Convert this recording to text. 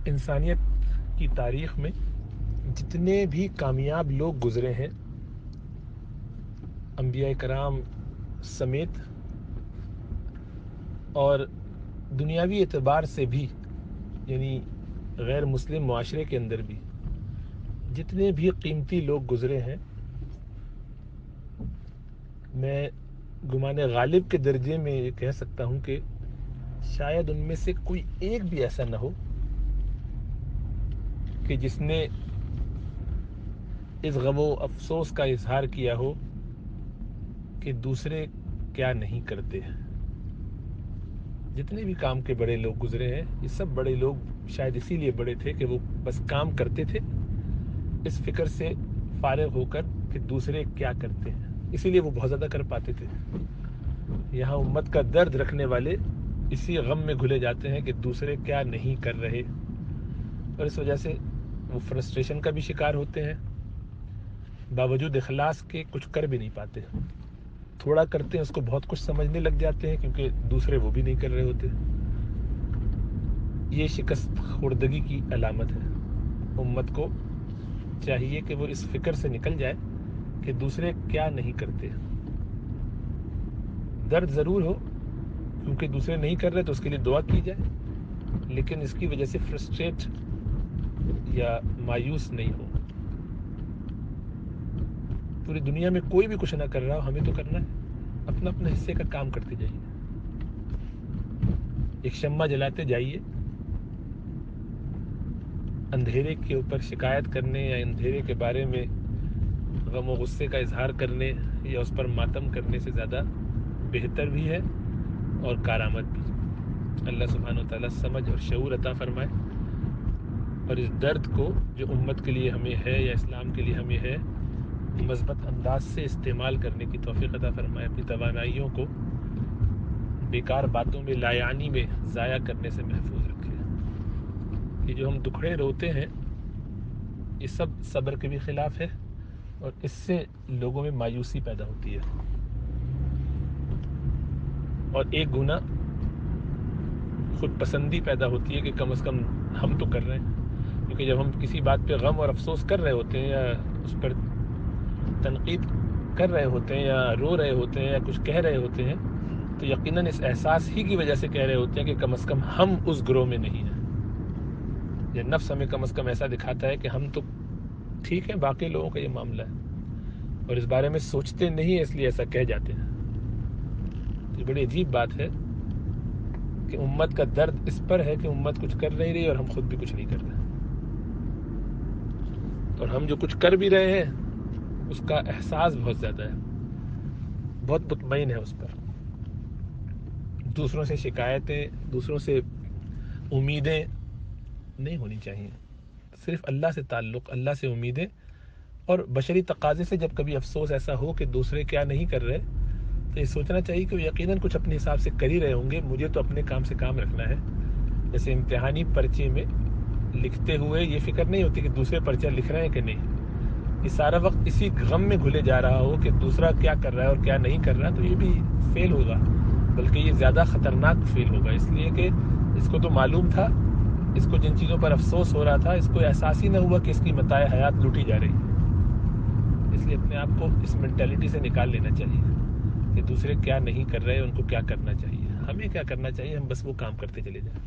انسانیت کی تاریخ میں جتنے بھی کامیاب لوگ گزرے ہیں انبیاء کرام سمیت، اور دنیاوی اعتبار سے بھی، یعنی غیر مسلم معاشرے کے اندر بھی جتنے بھی قیمتی لوگ گزرے ہیں، میں گمان غالب کے درجے میں یہ کہہ سکتا ہوں کہ شاید ان میں سے کوئی ایک بھی ایسا نہ ہو کہ جس نے اس غم و افسوس کا اظہار کیا ہو کہ دوسرے کیا نہیں کرتے۔ جتنے بھی کام کے بڑے لوگ گزرے ہیں، یہ سب بڑے لوگ شاید اسی لیے بڑے تھے کہ وہ بس کام کرتے تھے اس فکر سے فارغ ہو کر کہ دوسرے کیا کرتے ہیں، اسی لیے وہ بہت زیادہ کر پاتے تھے۔ یہاں امت کا درد رکھنے والے اسی غم میں گھلے جاتے ہیں کہ دوسرے کیا نہیں کر رہے، اور اس وجہ سے وہ فرسٹریشن کا بھی شکار ہوتے ہیں، باوجود اخلاص کے کچھ کر بھی نہیں پاتے۔ تھوڑا کرتے ہیں اس کو بہت کچھ سمجھنے لگ جاتے ہیں کیونکہ دوسرے وہ بھی نہیں کر رہے ہوتے۔ یہ شکست خوردگی کی علامت ہے۔ امت کو چاہیے کہ وہ اس فکر سے نکل جائے کہ دوسرے کیا نہیں کرتے۔ درد ضرور ہو کیونکہ دوسرے نہیں کر رہے تو اس کے لیے دعا کی جائے، لیکن اس کی وجہ سے فرسٹریٹ یا مایوس نہیں ہو۔ پوری دنیا میں کوئی بھی کچھ نہ کر رہا ہو، ہمیں تو کرنا ہے، اپنا اپنا حصے کا کام کرتے جائیے، ایک شمع جلاتے جائیے۔ اندھیرے کے اوپر شکایت کرنے یا اندھیرے کے بارے میں غم و غصے کا اظہار کرنے یا اس پر ماتم کرنے سے زیادہ بہتر بھی ہے اور کارآمد بھی۔ اللہ سبحانہ و تعالیٰ سمجھ اور شعور عطا فرمائے، اور اس درد کو جو امت کے لیے ہمیں ہے یا اسلام کے لیے ہمیں ہے، مثبت انداز سے استعمال کرنے کی توفیق عطا فرمائے۔ اپنی توانائیوں کو بیکار باتوں میں، لایعنی میں ضائع کرنے سے محفوظ رکھے۔ یہ جو ہم دکھڑے روتے ہیں، یہ سب صبر کے بھی خلاف ہے، اور اس سے لوگوں میں مایوسی پیدا ہوتی ہے، اور ایک گناہ خود پسندی پیدا ہوتی ہے کہ کم از کم ہم تو کر رہے ہیں۔ کیونکہ جب ہم کسی بات پہ غم اور افسوس کر رہے ہوتے ہیں یا اس پر تنقید کر رہے ہوتے ہیں یا رو رہے ہوتے ہیں یا کچھ کہہ رہے ہوتے ہیں، تو یقیناً اس احساس ہی کی وجہ سے کہہ رہے ہوتے ہیں کہ کم از کم ہم اس گروہ میں نہیں ہیں، یا نفس ہمیں کم از کم ایسا دکھاتا ہے کہ ہم تو ٹھیک ہیں، باقی لوگوں کا یہ معاملہ ہے، اور اس بارے میں سوچتے نہیں، اس لیے ایسا کہہ جاتے ہیں۔ یہ بڑی عجیب بات ہے کہ امت کا درد اس پر ہے کہ امت کچھ کر نہیں رہی اور ہم خود بھی کچھ نہیں کر رہے، اور ہم جو کچھ کر بھی رہے ہیں اس کا احساس بہت زیادہ ہے، بہت مطمئن ہے اس پر۔ دوسروں سے شکایتیں، دوسروں سے امیدیں نہیں ہونی چاہیے، صرف اللہ سے تعلق، اللہ سے امیدیں، اور بشری تقاضے سے جب کبھی افسوس ایسا ہو کہ دوسرے کیا نہیں کر رہے تو یہ سوچنا چاہیے کہ وہ یقیناً کچھ اپنے حساب سے کر ہی رہے ہوں گے، مجھے تو اپنے کام سے کام رکھنا ہے۔ جیسے امتحانی پرچے میں لکھتے ہوئے یہ فکر نہیں ہوتی کہ دوسرے پرچہ لکھ رہے ہیں کہ نہیں، یہ سارا وقت اسی غم میں گھلے جا رہا ہو کہ دوسرا کیا کر رہا ہے اور کیا نہیں کر رہا، تو یہ بھی فیل ہوگا، بلکہ یہ زیادہ خطرناک فیل ہوگا، اس لیے کہ اس کو تو معلوم تھا، اس کو جن چیزوں پر افسوس ہو رہا تھا، اس کو احساس ہی نہ ہوا کہ اس کی متاع حیات لوٹی جا رہی ہے۔ اس لیے اپنے آپ کو اس مینٹیلٹی سے نکال لینا چاہیے کہ دوسرے کیا نہیں کر رہے، ان کو کیا کرنا چاہیے، ہمیں کیا کرنا چاہیے، ہم بس وہ کام کرتے چلے جائیں۔